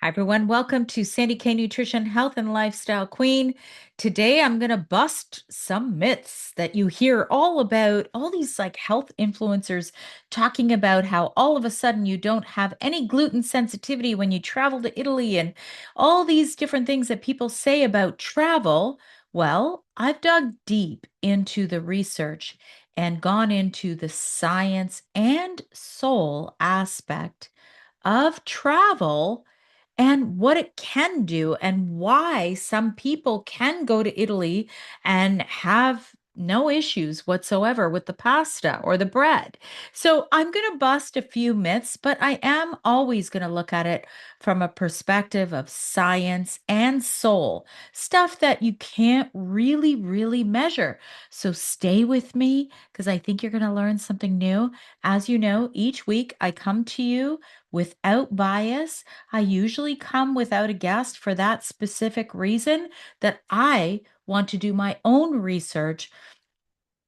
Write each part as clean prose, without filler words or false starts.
Hi, everyone. Welcome to Sandy K Nutrition, Health and Lifestyle Queen. Today, I'm going to bust some myths that you hear all about, all these like health influencers talking about how all of a sudden you don't have any gluten sensitivity when you travel to Italy and all these different things that people say about travel. Well, I've dug deep into the research and gone into the science and soul aspect of travel and what it can do and why some people can go to Italy and have no issues whatsoever with the pasta or the bread. So I'm going to bust a few myths, but I am always going to look at it from a perspective of science and soul, stuff that you can't really measure. So stay with me because I think you're going to learn something new. As you know, each week I come to you without bias. I usually come without a guest for that specific reason that I want to do my own research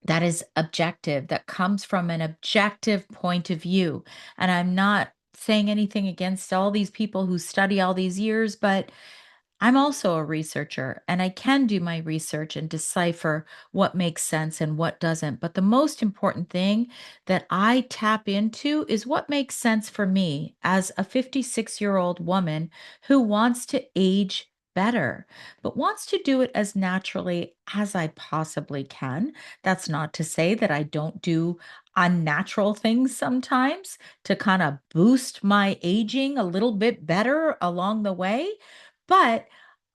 that is objective, that comes from an objective point of view. And I'm not saying anything against all these people who study all these years, but I'm also a researcher and I can do my research and decipher what makes sense and what doesn't. But the most important thing that I tap into is what makes sense for me as a 56-year-old woman who wants to age better, but wants to do it as naturally as I possibly can. That's not to say that I don't do unnatural things sometimes to kind of boost my aging a little bit better along the way. But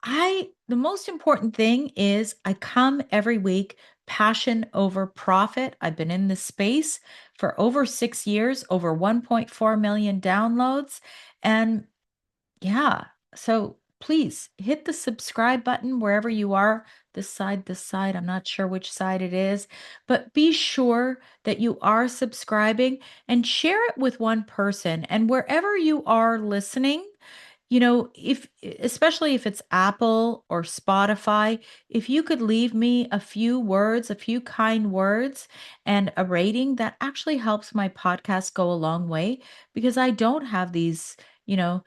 the most important thing is I come every week, passion over profit. I've been in this space for over 6 years, over 1.4 million downloads. And yeah, so please hit the subscribe button wherever you are, this side. I'm not sure which side it is, but be sure that you are subscribing and share it with one person. And wherever you are listening, if especially if it's Apple or Spotify, if you could leave me a few words, a few kind words, and a rating, that actually helps my podcast go a long way because I don't have these, you know,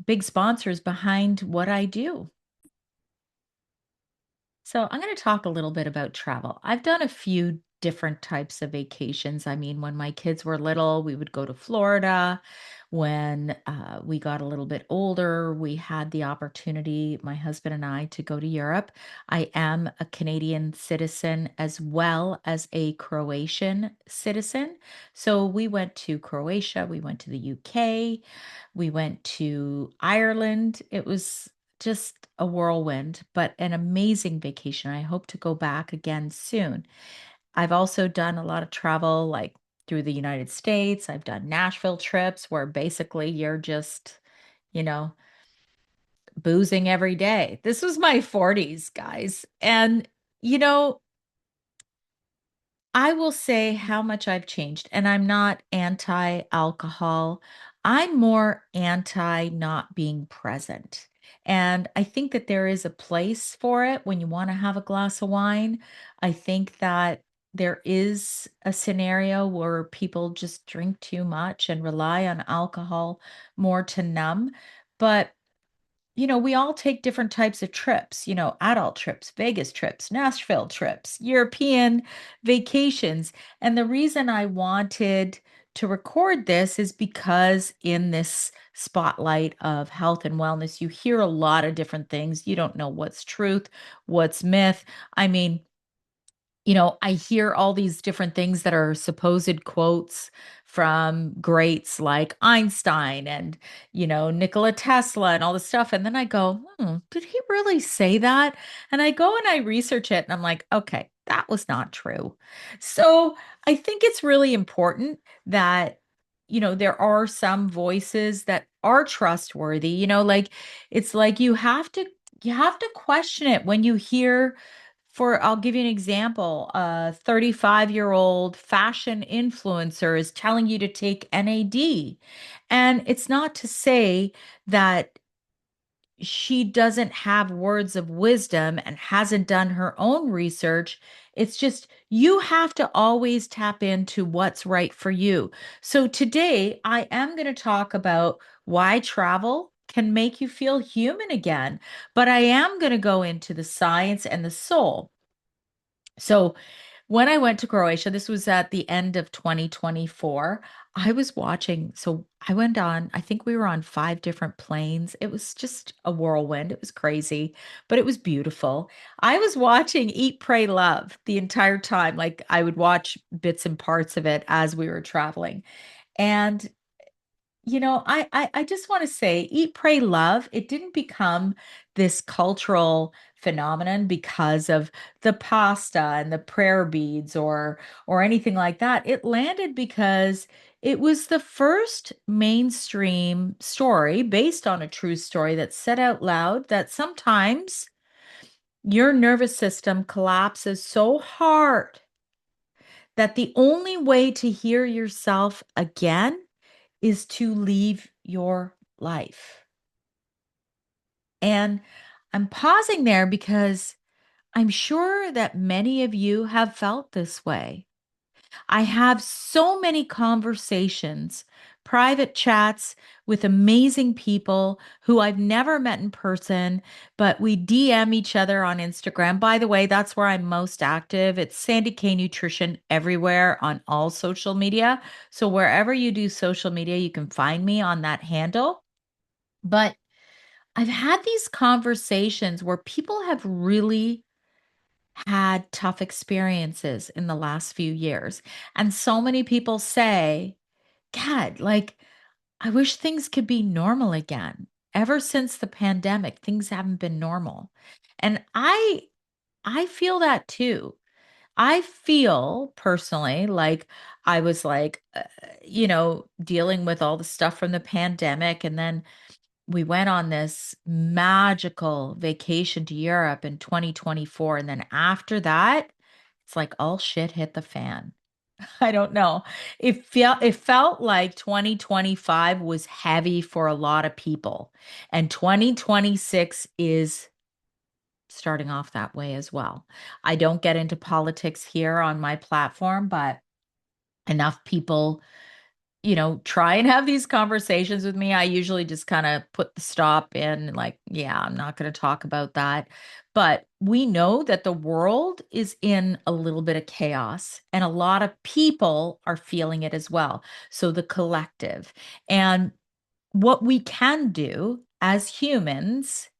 big sponsors behind what I do. So, I'm going to talk a little bit about travel. I've done a few different types of vacations. I mean, when my kids were little, we would go to Florida. When we got a little bit older, we had the opportunity, my husband and I, to go to Europe. I am a Canadian citizen as well as a Croatian citizen. So, we went to Croatia, we went to the UK, we went to Ireland. It was just a whirlwind, but an amazing vacation. I hope to go back again soon. I've also done a lot of travel, like through the United States. I've done Nashville trips where basically you're just, you know, boozing every day. This was my 40s, guys. And, you know, I will say how much I've changed, and I'm not anti alcohol. I'm more anti not being present. And I think that there is a place for it when you want to have a glass of wine. I think that there is a scenario where people just drink too much and rely on alcohol more to numb. But we all take different types of trips, adult trips, Vegas trips, Nashville trips, European vacations. And the reason I wanted to record this is because in this spotlight of health and wellness, you hear a lot of different things. You don't know what's truth, what's myth. I mean, I hear all these different things that are supposed quotes from greats like Einstein and, Nikola Tesla and all this stuff. And then I go, did he really say that? And I go and I research it and I'm like, okay, that was not true. So I think it's really important that, there are some voices that are trustworthy, like it's like you have to question it when you hear I'll give you an example. A 35-year-old fashion influencer is telling you to take NAD. And it's not to say that she doesn't have words of wisdom and hasn't done her own research. It's just you have to always tap into what's right for you. So today I am going to talk about why travel. can make you feel human again. But I am going to go into the science and the soul. So, when I went to Croatia, this was at the end of 2024. I was watching. So I went on, I think we were on five different planes. It was just a whirlwind. It was crazy, but it was beautiful. I was watching Eat, Pray, Love the entire time. Like I would watch bits and parts of it as we were traveling. And I just want to say, Eat, Pray, Love, it didn't become this cultural phenomenon because of the pasta and the prayer beads or anything like that. It landed because it was the first mainstream story based on a true story that said out loud that sometimes your nervous system collapses so hard that the only way to hear yourself again is to leave your life. And I'm pausing there because I'm sure that many of you have felt this way. I have so many conversations, private chats with amazing people who I've never met in person, but we DM each other on Instagram. By the way, that's where I'm most active. It's Sandy K Nutrition everywhere on all social media. So wherever you do social media, you can find me on that handle. But I've had these conversations where people have really had tough experiences in the last few years. And so many people say, God, like, I wish things could be normal again. Ever since the pandemic, things haven't been normal. And I feel that too. I feel personally like I was like, dealing with all the stuff from the pandemic. And then we went on this magical vacation to Europe in 2024. And then after that, it's like all shit hit the fan. I don't know. It felt like 2025 was heavy for a lot of people. And 2026 is starting off that way as well. I don't get into politics here on my platform, but enough people try and have these conversations with me. I usually just kind of put the stop in, like, yeah, I'm not going to talk about that. But we know that the world is in a little bit of chaos, and a lot of people are feeling it as well. So the collective. And what we can do as humans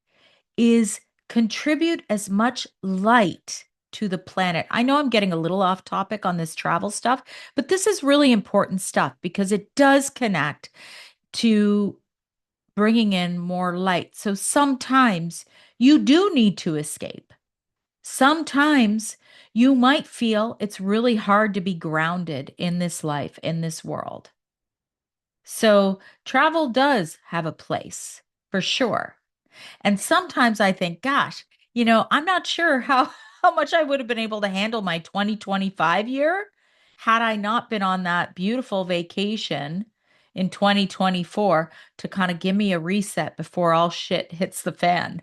is contribute as much light to the planet. I know I'm getting a little off topic on this travel stuff, but this is really important stuff because it does connect to bringing in more light. So sometimes you do need to escape. Sometimes you might feel it's really hard to be grounded in this life, in this world. So travel does have a place for sure. And sometimes I think, gosh, I'm not sure how how much I would have been able to handle my 2025 year had I not been on that beautiful vacation in 2024 to kind of give me a reset before all shit hits the fan.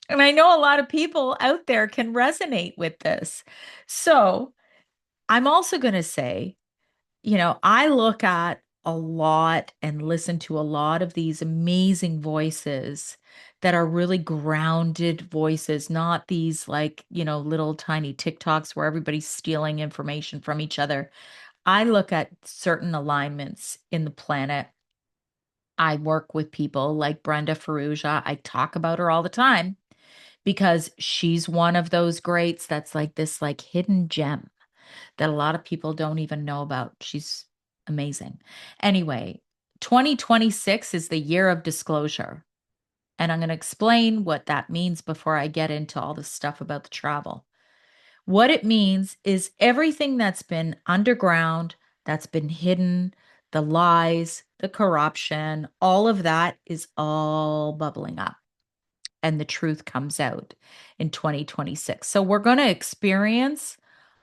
And I know a lot of people out there can resonate with this. So, I'm also going to say I look at a lot and listen to a lot of these amazing voices that are really grounded voices, not these like, little tiny TikToks where everybody's stealing information from each other. I look at certain alignments in the planet. I work with people like Brenda Ferrugia. I talk about her all the time because she's one of those greats that's like this like hidden gem that a lot of people don't even know about. She's amazing. Anyway, 2026 is the year of disclosure. And I'm going to explain what that means before I get into all the stuff about the travel. What it means is everything that's been underground, that's been hidden, the lies, the corruption, all of that is all bubbling up. And the truth comes out in 2026. So we're going to experience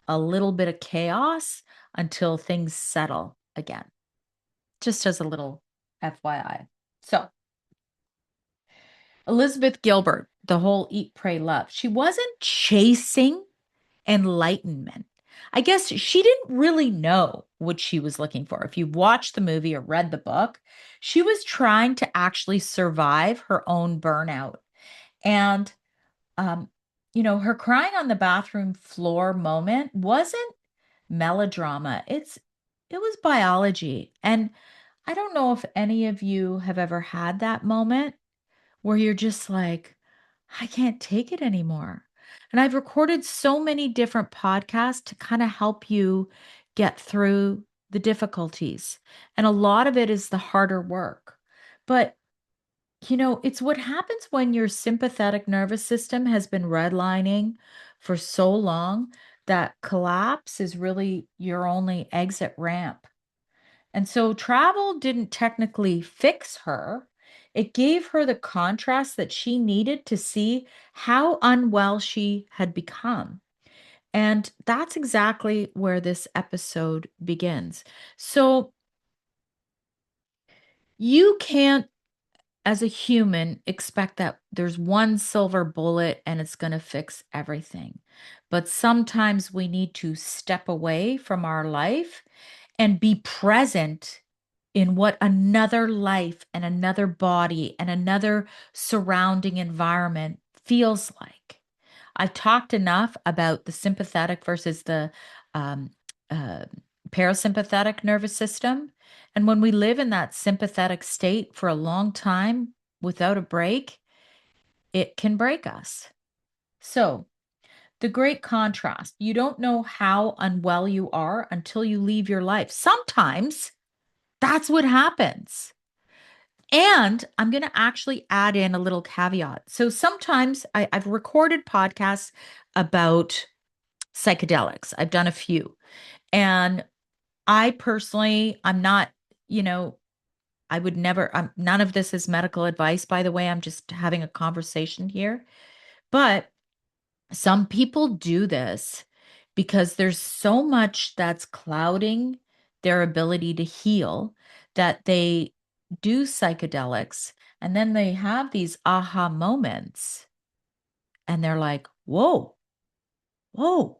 a little bit of chaos until things settle again, just as a little FYI. So, Elizabeth Gilbert, the whole Eat, Pray, Love, she wasn't chasing enlightenment. I guess she didn't really know what she was looking for. If you've watched the movie or read the book, she was trying to actually survive her own burnout. And, um, her crying on the bathroom floor moment wasn't melodrama. It was biology. And I don't know if any of you have ever had that moment where you're just like, I can't take it anymore. And I've recorded so many different podcasts to kind of help you get through the difficulties. And a lot of it is the harder work. But, it's what happens when your sympathetic nervous system has been redlining for so long that collapse is really your only exit ramp. And so travel didn't technically fix her. It gave her the contrast that she needed to see how unwell she had become. And that's exactly where this episode begins. So you can't, as a human, expect that there's one silver bullet and it's going to fix everything. But sometimes we need to step away from our life and be present in what another life and another body and another surrounding environment feels like. I've talked enough about the sympathetic versus the um, uh, parasympathetic nervous system. And when we live in that sympathetic state for a long time without a break, it can break us. So, the great contrast you don't know how unwell you are until you leave your life. Sometimes that's what happens. And I'm going to actually add in a little caveat. So sometimes I've recorded podcasts about psychedelics. I've done a few. And I personally, I'm not, you know, I would never, none of this is medical advice, by the way. I'm just having a conversation here. But some people do this because there's so much that's clouding their ability to heal that they do psychedelics and then they have these aha moments and they're like, whoa, whoa,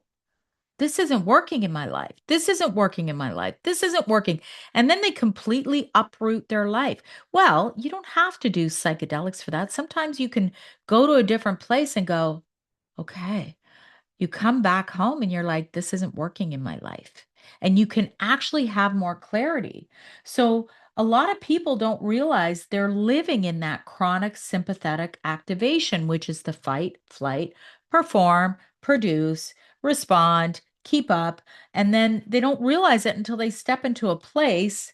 this isn't working in my life. This isn't working in my life. This isn't working. And then they completely uproot their life. Well, you don't have to do psychedelics for that. Sometimes you can go to a different place and go, okay, you come back home and you're like, this isn't working in my life. And you can actually have more clarity. So, a lot of people don't realize they're living in that chronic sympathetic activation, which is the fight, flight, perform, produce, respond, keep up. And then they don't realize it until they step into a place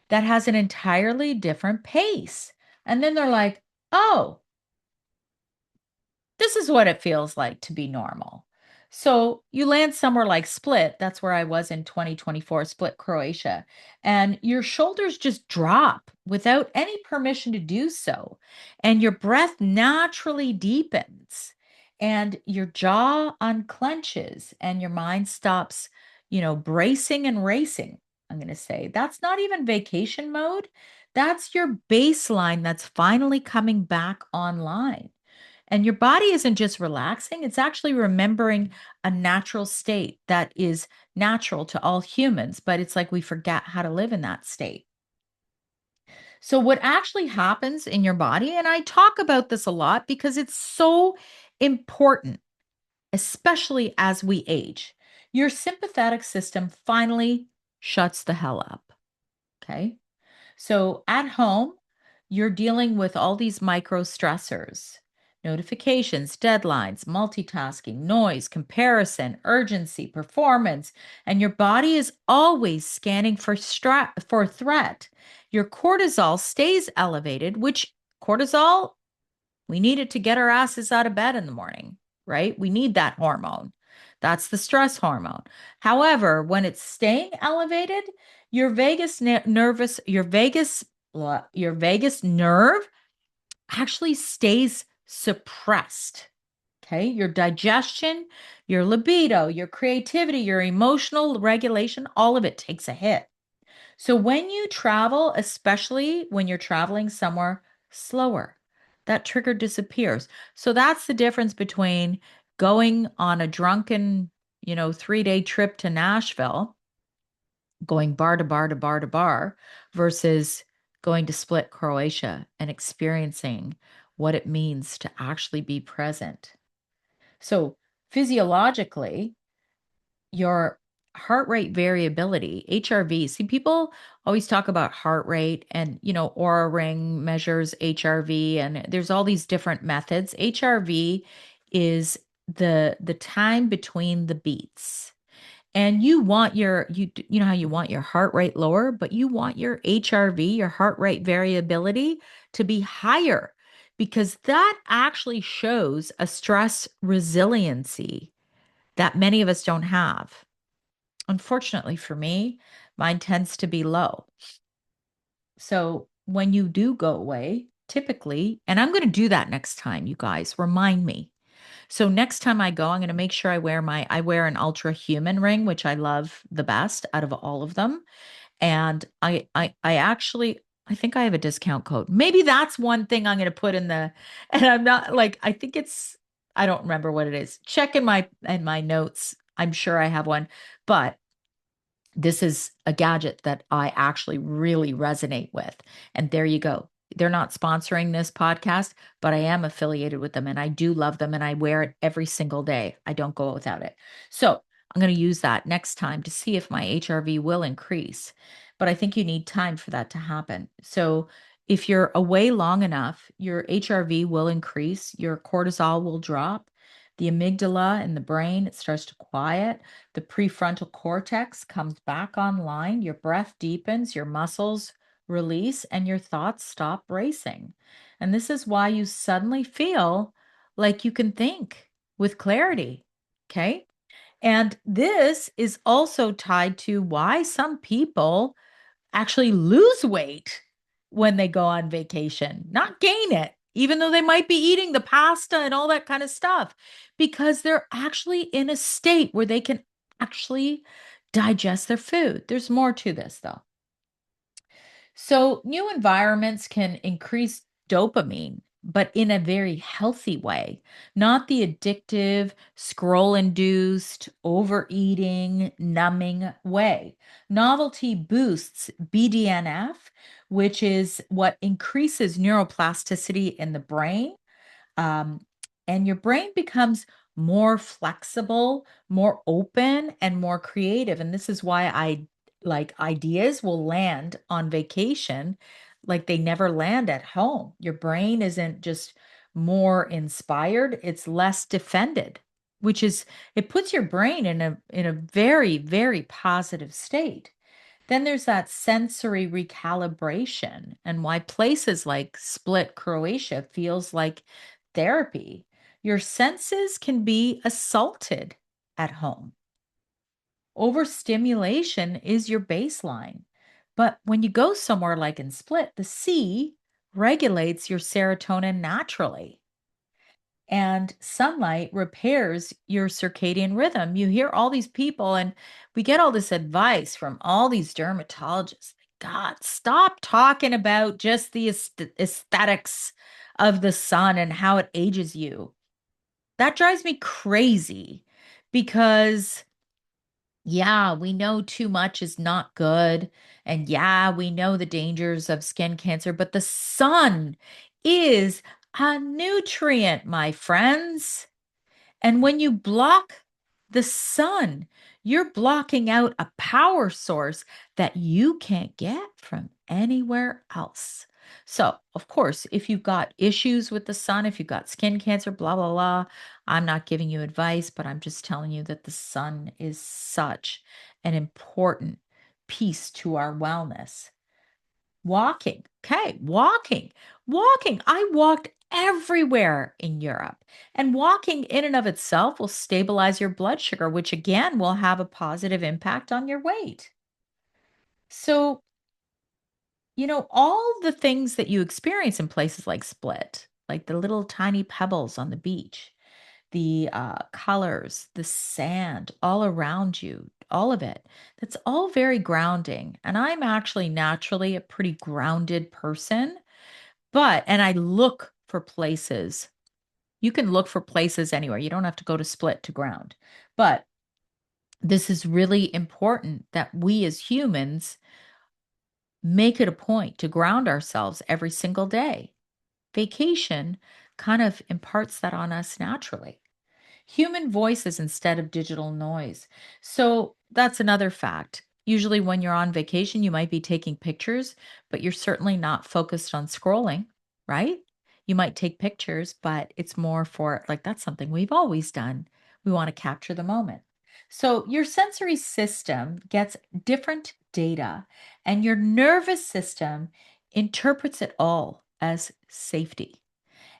that has an entirely different pace. And then they're like, oh, this is what it feels like to be normal. So you land somewhere like Split, that's where I was in 2024, Split, Croatia, and your shoulders just drop without any permission to do so. And your breath naturally deepens and your jaw unclenches and your mind stops, bracing and racing. I'm going to say that's not even vacation mode. That's your baseline that's finally coming back online. And your body isn't just relaxing, it's actually remembering a natural state that is natural to all humans, but it's like we forget how to live in that state. So, what actually happens in your body, and I talk about this a lot because it's so important, especially as we age, your sympathetic system finally shuts the hell up. Okay. So at home, you're dealing with all these micro stressors, notifications, deadlines, multitasking, noise, comparison, urgency, performance, and your body is always scanning for threat. Your cortisol stays elevated, which cortisol, we need it to get our asses out of bed in the morning, right? We need that hormone. That's the stress hormone. However, when it's staying elevated, your vagus nervous, your vagus nerve actually stays suppressed. Okay. Your digestion, your libido, your creativity, your emotional regulation, all of it takes a hit. So when you travel, especially when you're traveling somewhere slower, that trigger disappears. So that's the difference between going on a drunken, 3-day trip to Nashville, going bar to bar to bar to bar versus going to Split, Croatia and experiencing what it means to actually be present. So, physiologically, your heart rate variability, HRV. See, people always talk about heart rate and, Aura Ring measures HRV and there's all these different methods. HRV is the time between the beats. And you want you know how you want your heart rate lower, but you want your HRV, your heart rate variability, to be higher because that actually shows a stress resiliency that many of us don't have. Unfortunately for me, mine tends to be low. So when you do go away, typically, and I'm going to do that next time, you guys, remind me. So next time I go, I'm going to make sure I wear an ultra human ring, which I love the best out of all of them. And I actually I think I have a discount code. Maybe that's one thing I'm going to put in the and I'm not like I think it's I don't remember what it is. Check in my notes. I'm sure I have one, but this is a gadget that I actually really resonate with. And there you go. They're not sponsoring this podcast, but I am affiliated with them and I do love them and I wear it every single day. I don't go without it. So I'm going to use that next time to see if my HRV will increase. But I think you need time for that to happen. So if you're away long enough, your HRV will increase, your cortisol will drop, the amygdala in the brain, it starts to quiet. The prefrontal cortex comes back online, your breath deepens, your muscles release, and your thoughts stop racing. And this is why you suddenly feel like you can think with clarity. Okay. And this is also tied to why some people actually lose weight when they go on vacation, not gain it, even though they might be eating the pasta and all that kind of stuff, because they're actually in a state where they can actually digest their food. There's more to this, though. So, new environments can increase dopamine, but in a very healthy way, not the addictive, scroll induced, overeating, numbing way. Novelty boosts BDNF, which is what increases neuroplasticity in the brain, um, and your brain becomes more flexible, more open, and more creative. And this is why I like ideas will land on vacation like they never land at home. Your brain isn't just more inspired, it's less defended, which is it puts your brain in a very, very positive state. Then there's that sensory recalibration and why places like Split, Croatia feels like therapy. Your senses can be assaulted at home. Overstimulation is your baseline. But when you go somewhere like in Split, the sea regulates your serotonin naturally. And sunlight repairs your circadian rhythm. You hear all these people, and we get all this advice from all these dermatologists. God, stop talking about just the aesthetics of the sun and how it ages you. That drives me crazy because, yeah, we know too much is not good. And yeah, we know the dangers of skin cancer, but the sun is a nutrient, my friends. And when you block the sun, you're blocking out a power source that you can't get from anywhere else. So, of course, if you've got issues with the sun, if you've got skin cancer, blah, blah, blah, I'm not giving you advice, but I'm just telling you that the sun is such an important piece to our wellness. Walking. Okay, walking. I walked everywhere in Europe. And walking in and of itself will stabilize your blood sugar, which again will have a positive impact on your weight. So, all the things that you experience in places like Split, like the little tiny pebbles on the beach, the colors, the sand all around you, all of it. That's all very grounding. And I'm actually naturally a pretty grounded person, and I look for places. You can look for places anywhere. You don't have to go to Split to ground. But This is really important that we as humans make it a point to ground ourselves every single day. Vacation kind of imparts that on us naturally. Human voices instead of digital noise. So that's another fact. Usually, when you're on vacation, you might be taking pictures, but you're certainly not focused on scrolling, right? You might take pictures, but it's more for like that's something we've always done. We want to capture the moment. So, your sensory system gets different data, and your nervous system interprets it all as safety.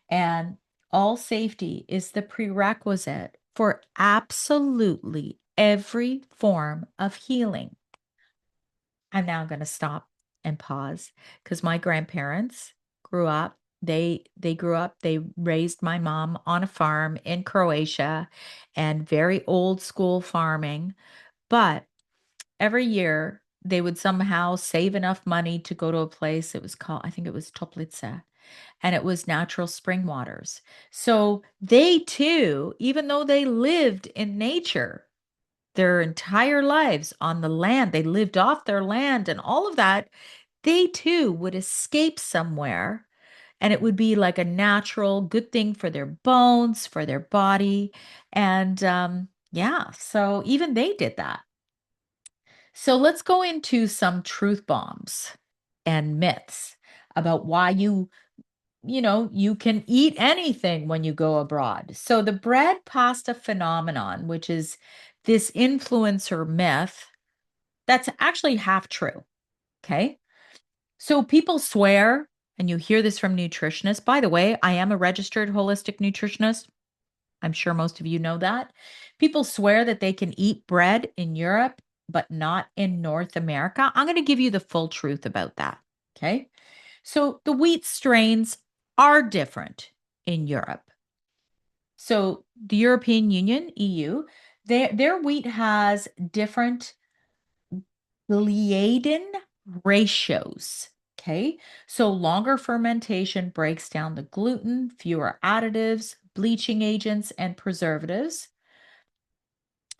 And all safety is the prerequisite for absolutely every form of healing. I'm now going to stop and pause because my grandparents grew up. They grew up, they raised my mom on a farm in Croatia and very old school farming. But every year they would somehow save enough money to go to a place. It was called, I think it was Toplice, and it was natural spring waters. So they too, even though they lived in nature their entire lives on the land, they lived off their land and all of that, they too would escape somewhere. And it would be like a natural good thing for their bones, for their body. And yeah, so even they did that. So let's go into some truth bombs and myths about why you can eat anything when you go abroad. So the bread pasta phenomenon, which is this influencer myth, that's actually half true. Okay. So people swear, and you hear this from nutritionists. By the way, I am a registered holistic nutritionist. I'm sure most of you know that. People swear that they can eat bread in Europe, but not in North America. I'm going to give you the full truth about that. Okay. So the wheat strains are different in Europe. So the European Union, EU, their wheat has different gliadin ratios. Okay. So longer fermentation breaks down the gluten, fewer additives, bleaching agents, and preservatives.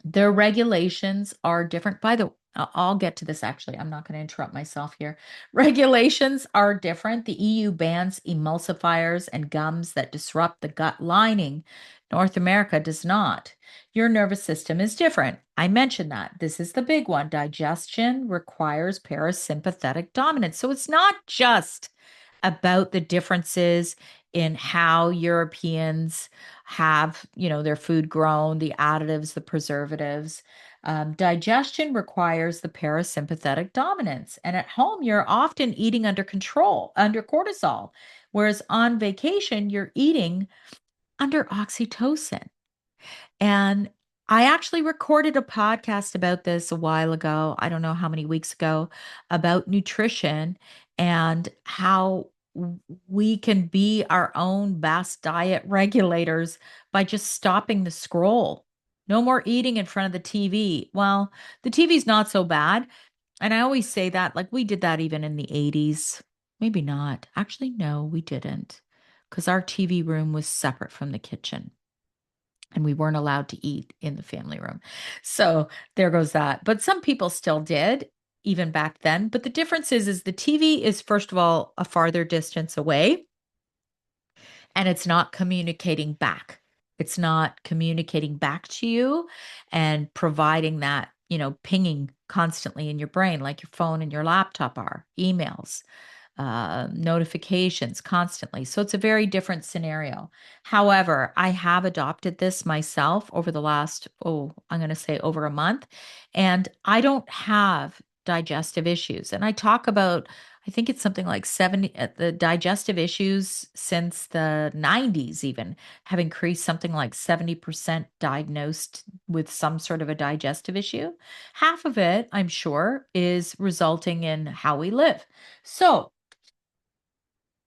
Their regulations are different. By the I'll get to this actually. I'm not going to interrupt myself here. Regulations are different. The EU bans emulsifiers and gums that disrupt the gut lining. North America does not. Your nervous system is different. I mentioned that. This is the big one. Digestion requires parasympathetic dominance. So it's not just about the differences in how Europeans have, their food grown, the additives, the preservatives. Digestion requires the parasympathetic dominance. And at home, you're often eating under control, under cortisol, whereas on vacation, you're eating under oxytocin. And I actually recorded a podcast about this a while ago. I don't know how many weeks ago, about nutrition and how we can be our own best diet regulators by just stopping the scroll. No more eating in front of the TV. Well, the TV's not so bad. And I always say that, like we did that even in the 80s. Maybe not. Actually, no, we didn't, because our TV room was separate from the kitchen and we weren't allowed to eat in the family room. So there goes that. But some people still did even back then. But the difference is the TV is first of all a farther distance away and it's not communicating back. It's not communicating back to you and providing that, pinging constantly in your brain like your phone and your laptop are, emails, notifications constantly. So it's a very different scenario. However, I have adopted this myself over the last, I'm going to say over a month, and I don't have digestive issues. And I talk about, I think it's something like 70, the digestive issues since the 90s even have increased something like 70% diagnosed with some sort of a digestive issue. Half of it, I'm sure, is resulting in how we live. So,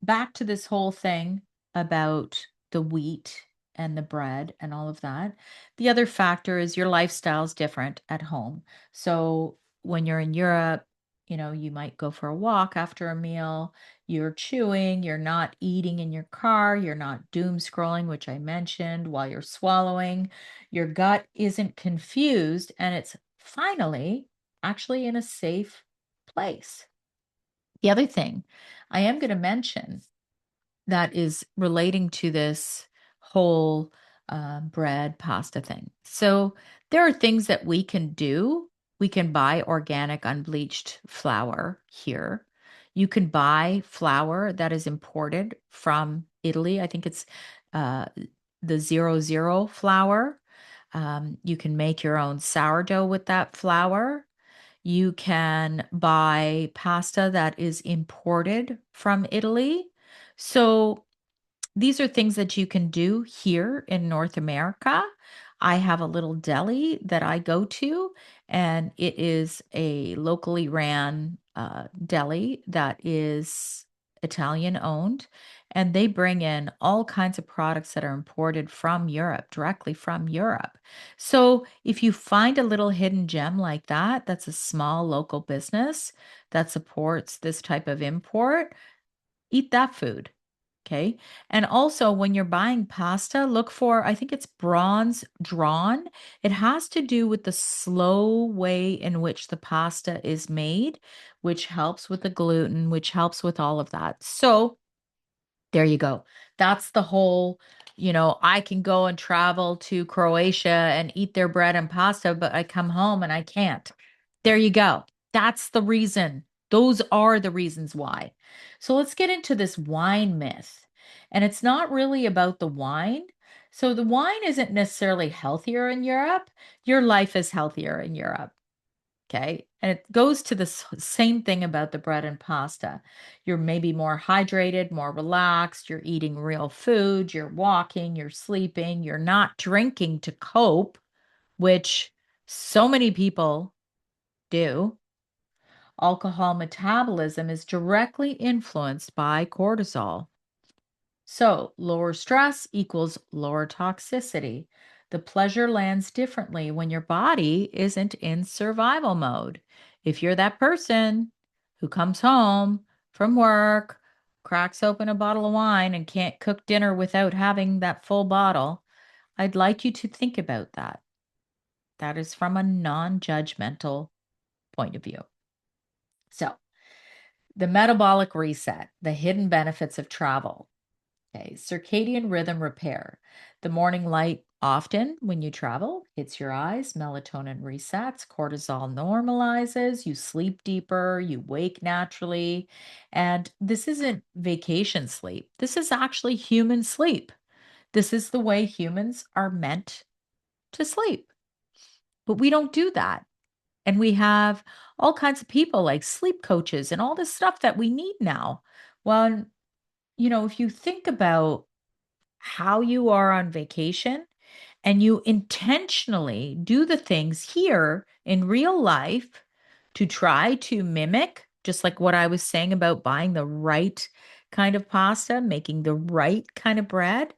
back to this whole thing about the wheat and the bread and all of that. The other factor is your lifestyle is different at home. So when you're in Europe, you might go for a walk after a meal, you're chewing, you're not eating in your car, you're not doom scrolling, which I mentioned, while you're swallowing. Your gut isn't confused and it's finally actually in a safe place. The other thing I am going to mention that is relating to this whole bread pasta thing. So there are things that we can do. We can buy organic unbleached flour here. You can buy flour that is imported from Italy. I think it's uh, the 00 flour. You can make your own sourdough with that flour. You can buy pasta that is imported from Italy. So these are things that you can do here in North America. I have a little deli that I go to, and it is a locally ran deli that is Italian owned. And they bring in all kinds of products that are imported from Europe, directly from Europe. So if you find a little hidden gem like that, that's a small local business that supports this type of import, eat that food. Okay. And also, when you're buying pasta, look for, I think it's bronze drawn. It has to do with the slow way in which the pasta is made, which helps with the gluten, which helps with all of that. So, there you go. That's the whole, I can go and travel to Croatia and eat their bread and pasta, but I come home and I can't. There you go. That's the reason. Those are the reasons why. So let's get into this wine myth. And it's not really about the wine. So the wine isn't necessarily healthier in Europe. Your life is healthier in Europe. Okay. And it goes to the same thing about the bread and pasta. You're maybe more hydrated, more relaxed. You're eating real food. You're walking, you're sleeping. You're not drinking to cope, which so many people do. Alcohol metabolism is directly influenced by cortisol. So, lower stress equals lower toxicity. The pleasure lands differently when your body isn't in survival mode. If you're that person who comes home from work, cracks open a bottle of wine, and can't cook dinner without having that full bottle, I'd like you to think about that. That is from a non judgmental point of view. So, the metabolic reset, the hidden benefits of travel. Okay, circadian rhythm repair. The morning light often when you travel hits your eyes, melatonin resets, cortisol normalizes, you sleep deeper, you wake naturally. And this isn't vacation sleep. This is actually human sleep. This is the way humans are meant to sleep. But we don't do that. And we have all kinds of people like sleep coaches and all this stuff that we need now. Well, if you think about how you are on vacation and you intentionally do the things here in real life to try to mimic, just like what I was saying about buying the right kind of pasta, making the right kind of bread,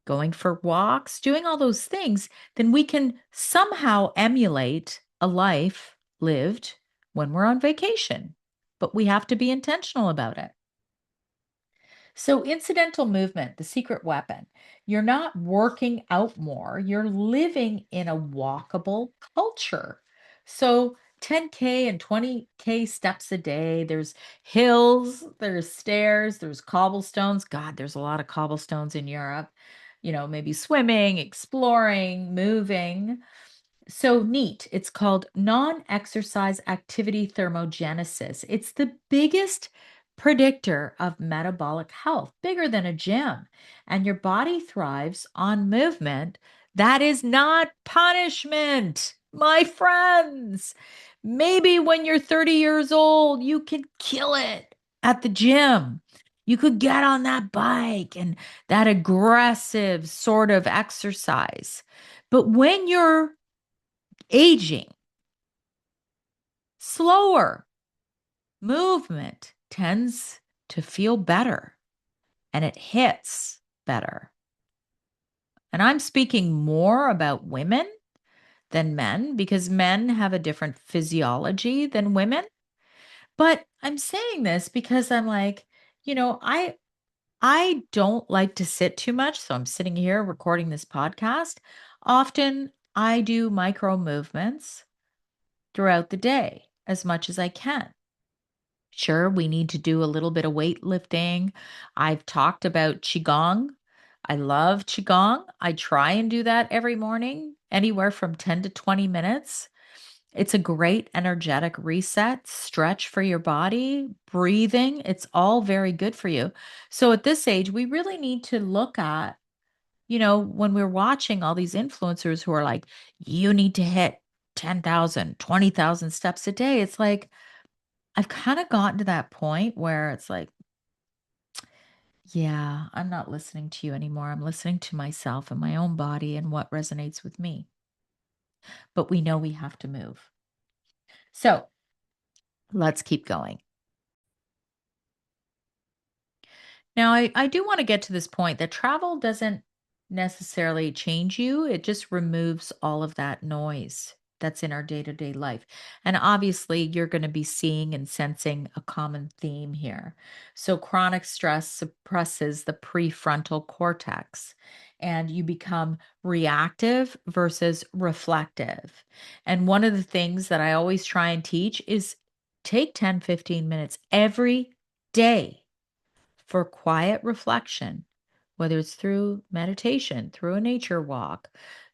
going for walks, doing all those things, then we can somehow emulate a life lived when we're on vacation. But we have to be intentional about it. So, incidental movement, the secret weapon. You're not working out more, you're living in a walkable culture. So, 10K and 20K steps a day. There's hills, there's stairs, there's cobblestones. God, there's a lot of cobblestones in Europe. Maybe swimming, exploring, moving. So neat. It's called non-exercise activity thermogenesis. It's the biggest predictor of metabolic health, bigger than a gym. And your body thrives on movement. That is not punishment, my friends. Maybe when you're 30 years old, you can kill it at the gym. You could get on that bike and that aggressive sort of exercise. But when you're aging, slower movement tends to feel better and it hits better. And I'm speaking more about women than men because men have a different physiology than women. But I'm saying this because I'm like, I don't like to sit too much, so I'm sitting here recording this podcast. Often I do micro movements throughout the day as much as I can. Sure, we need to do a little bit of weightlifting. I've talked about Qigong. I love Qigong. I try and do that every morning, anywhere from 10 to 20 minutes. It's a great energetic reset, stretch for your body, breathing. It's all very good for you. So at this age, we really need to look at, when we're watching all these influencers who are like, you need to hit 10,000, 20,000 steps a day. It's like, I've kind of gotten to that point where it's like, yeah, I'm not listening to you anymore. I'm listening to myself and my own body and what resonates with me. But we know we have to move. So let's keep going. Now, I do want to get to this point that travel doesn't necessarily change you, it just removes all of that noise that's in our day to day life. And obviously, you're going to be seeing and sensing a common theme here. So, chronic stress suppresses the prefrontal cortex, and you become reactive versus reflective. And one of the things that I always try and teach is take 10, 15 minutes every day for quiet reflection, whether it's through meditation, through a nature walk,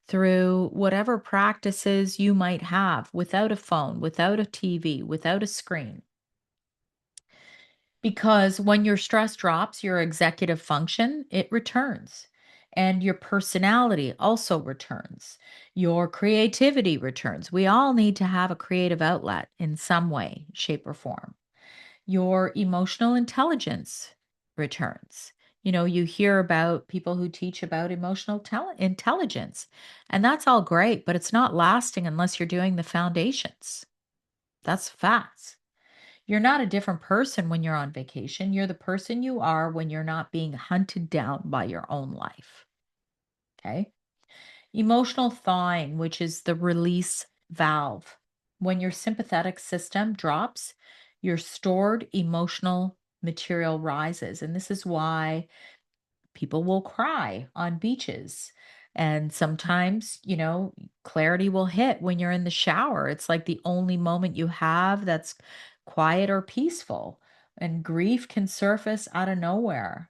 through whatever practices you might have without a phone, without a TV, without a screen. Because when your stress drops, your executive function, it returns. And your personality also returns. Your creativity returns. We all need to have a creative outlet in some way, shape, or form. Your emotional intelligence returns. You hear about people who teach about emotional intelligence, and that's all great, but it's not lasting unless you're doing the foundations. That's facts. You're not a different person when you're on vacation. You're the person you are when you're not being hunted down by your own life. Okay. Emotional thawing, which is the release valve. When your sympathetic system drops, your stored emotional material rises. And this is why people will cry on beaches. And sometimes, clarity will hit when you're in the shower. It's like the only moment you have that's quiet or peaceful. And grief can surface out of nowhere.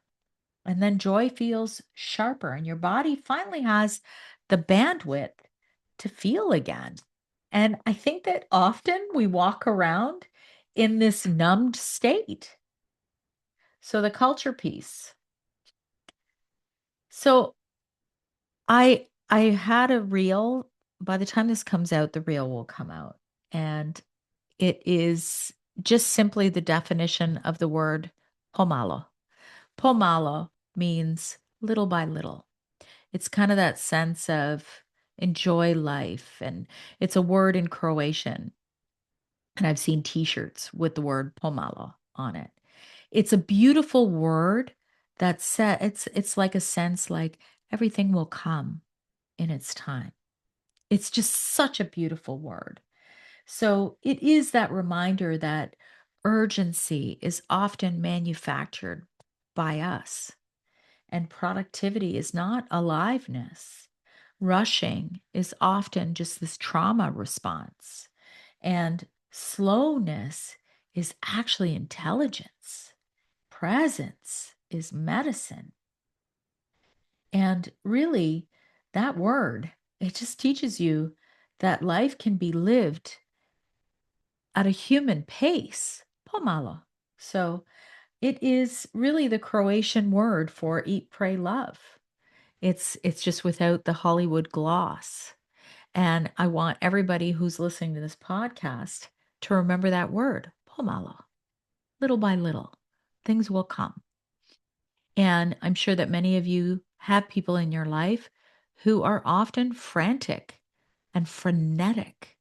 And then joy feels sharper, and your body finally has the bandwidth to feel again. And I think that often we walk around in this numbed state. So, the culture piece. So, I had a reel. By the time this comes out, the reel will come out. And it is just simply the definition of the word pomalo. Pomalo means little by little. It's kind of that sense of enjoy life. And it's a word in Croatian. And I've seen t-shirts with the word pomalo on it. It's a beautiful word that said it's like a sense like everything will come in its time. It's just such a beautiful word. So it is that reminder that urgency is often manufactured by us. And productivity is not aliveness. Rushing is often just this trauma response. And slowness is actually intelligence. Presence is medicine. And really, that word, it just teaches you that life can be lived at a human pace. Pomalo. So it is really the Croatian word for eat, pray, love. It's just without the Hollywood gloss. And I want everybody who's listening to this podcast to remember that word, pomalo. Little by little, things will come. And I'm sure that many of you have people in your life who are often frantic and frenetic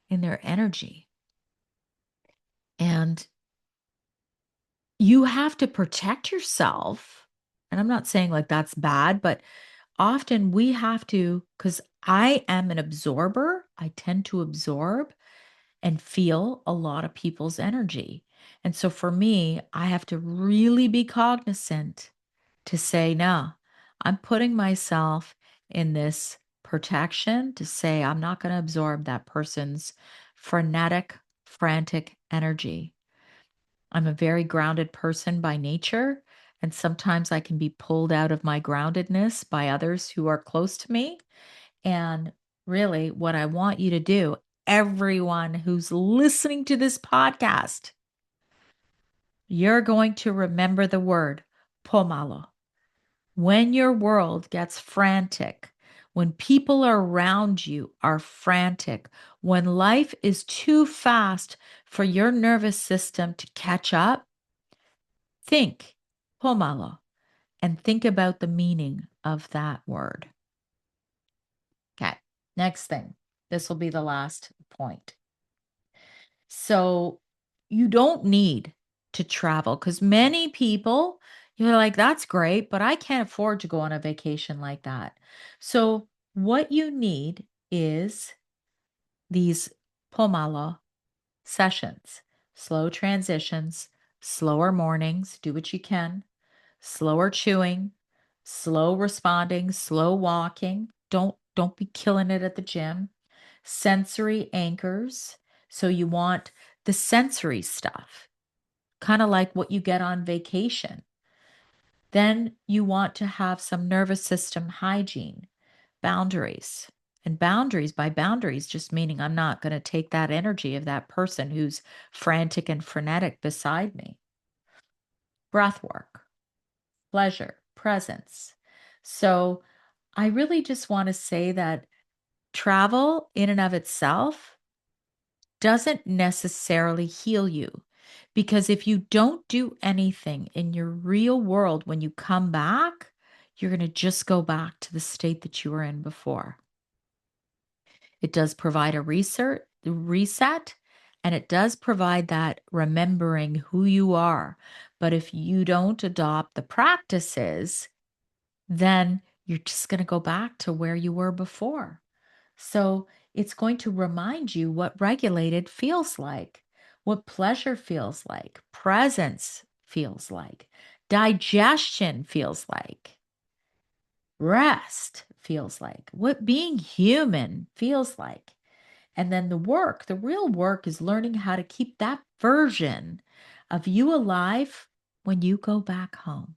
in their energy. And you have to protect yourself. And I'm not saying like that's bad, but often we have to, because I am an absorber, I tend to absorb and feel a lot of people's energy. And so for me, I have to really be cognizant to say, no, I'm putting myself in this protection to say, I'm not going to absorb that person's frenetic, frantic energy. I'm a very grounded person by nature, and sometimes I can be pulled out of my groundedness by others who are close to me. And really, what I want you to do, everyone who's listening to this podcast, you're going to remember the word pomalo. When your world gets frantic, when people around you are frantic, when life is too fast for your nervous system to catch up, think pomalo and think about the meaning of that word. Okay, next thing. This will be the last point. So you don't need to travel because many people, you're like, that's great, but I can't afford to go on a vacation like that. So what you need is these pomalo sessions, slow transitions, slower mornings, do what you can, slower chewing, slow responding, slow walking. Don't be killing it at the gym. Sensory anchors. So you want the sensory stuff, kind of like what you get on vacation. Then you want to have some nervous system hygiene, boundaries. And boundaries, by boundaries, just meaning I'm not going to take that energy of that person who's frantic and frenetic beside me. Breath work, pleasure, presence. So I really just want to say that travel in and of itself doesn't necessarily heal you. Because if you don't do anything in your real world when you come back, you're going to just go back to the state that you were in before. It does provide a reset, and it does provide that remembering who you are. But if you don't adopt the practices, then you're just going to go back to where you were before. So it's going to remind you what regulated feels like, what pleasure feels like, presence feels like, digestion feels like, rest feels like, what being human feels like. And then the work, the real work is learning how to keep that version of you alive when you go back home.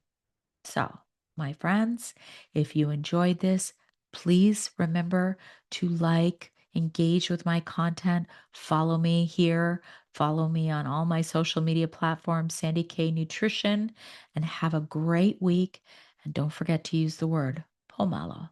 So, my friends, if you enjoyed this, please remember to like, engage with my content, follow me here, follow me on all my social media platforms, Sandy K Nutrition, and have a great week. And don't forget to use the word pomalo.